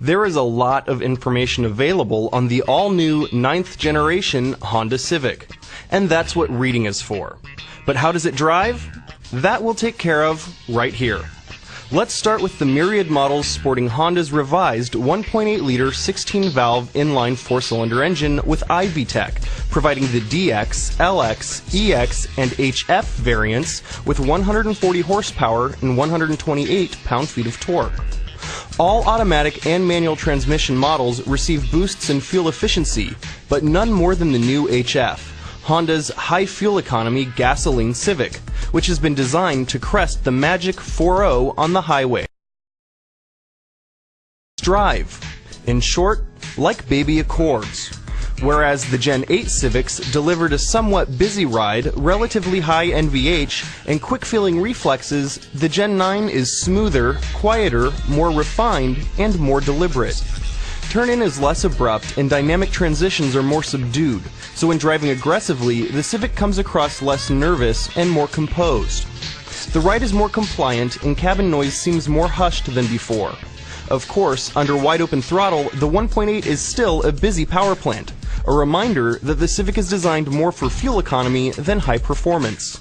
There is a lot of information available on the all-new 9th generation Honda Civic, and that's what reading is for. But how does it drive? That we'll take care of right here. Let's start with the myriad models sporting Honda's revised 1.8-liter 16-valve inline 4-cylinder engine with iVTEC, providing the DX, LX, EX, and HF variants with 140 horsepower and 128 pound-feet of torque. All automatic and manual transmission models receive boosts in fuel efficiency, but none more than the new HF, Honda's high fuel economy gasoline Civic, which has been designed to crest the magic 4.0 on the highway. Drive. In short, like baby Accords. Whereas the Gen 8 Civics delivered a somewhat busy ride, relatively high NVH, and quick-feeling reflexes, the Gen 9 is smoother, quieter, more refined, and more deliberate. Turn-in is less abrupt and dynamic transitions are more subdued, so when driving aggressively, the Civic comes across less nervous and more composed. The ride is more compliant and cabin noise seems more hushed than before. Of course, under wide-open throttle, the 1.8 is still a busy power plant, a reminder that the Civic is designed more for fuel economy than high performance.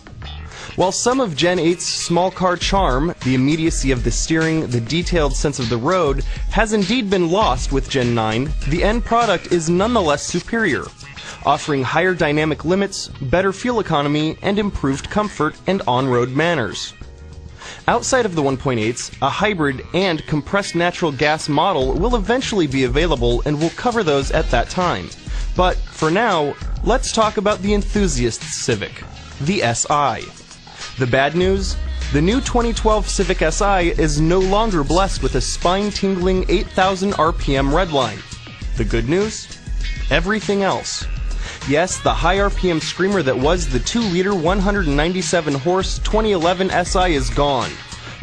While some of Gen 8's small car charm, the immediacy of the steering, the detailed sense of the road, has indeed been lost with Gen 9, the end product is nonetheless superior, offering higher dynamic limits, better fuel economy, and improved comfort and on-road manners. Outside of the 1.8s, a hybrid and compressed natural gas model will eventually be available and we'll cover those at that time. But for now, let's talk about the enthusiast Civic, the SI. The bad news? The new 2012 Civic Si is no longer blessed with a spine-tingling 8,000 RPM redline. The good news? Everything else. Yes, the high RPM screamer that was the 2-liter 197-horse 2011 SI is gone.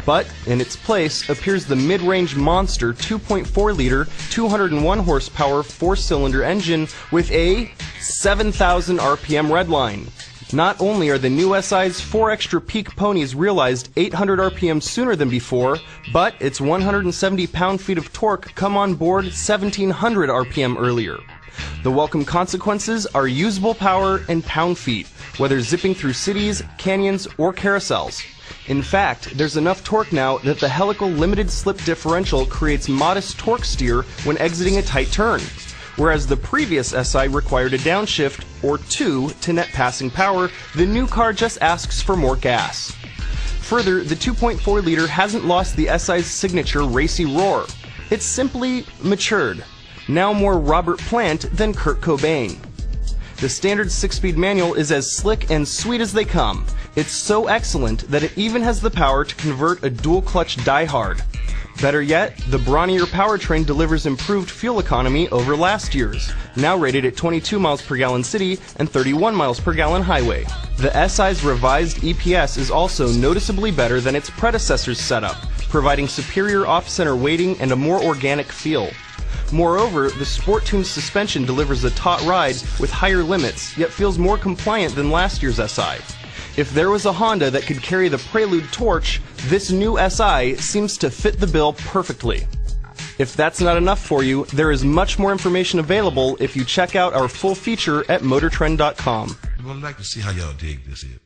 But in its place appears the mid-range monster 2.4-liter 201-horsepower 4-cylinder engine with a 7,000 RPM redline. Not only are the new SI's 4 extra peak ponies realized 800 RPM sooner than before, but its 170 pound-feet of torque come on board 1,700 RPM earlier. The welcome consequences are usable power and pound-feet, whether zipping through cities, canyons, or carousels. In fact, there's enough torque now that the helical limited slip differential creates modest torque steer when exiting a tight turn, whereas the previous SI required a downshift or 2 to net passing power. The new car just asks for more gas. Further, the 2.4-liter hasn't lost the SI's signature racy roar. It's simply matured. Now more Robert Plant than Kurt Cobain. The standard 6-speed manual is as slick and sweet as they come. It's so excellent that it even has the power to convert a dual-clutch diehard. Better yet, the brawnier powertrain delivers improved fuel economy over last year's, now rated at 22 miles per gallon city and 31 miles per gallon highway. The SI's revised EPS is also noticeably better than its predecessor's setup, providing superior off-center weighting and a more organic feel. Moreover, the sport-tuned suspension delivers a taut ride with higher limits, yet feels more compliant than last year's SI. If there was a Honda that could carry the Prelude torch, this new SI seems to fit the bill perfectly. If that's not enough for you, there is much more information available if you check out our full feature at motortrend.com. We'd like to see how y'all dig this here.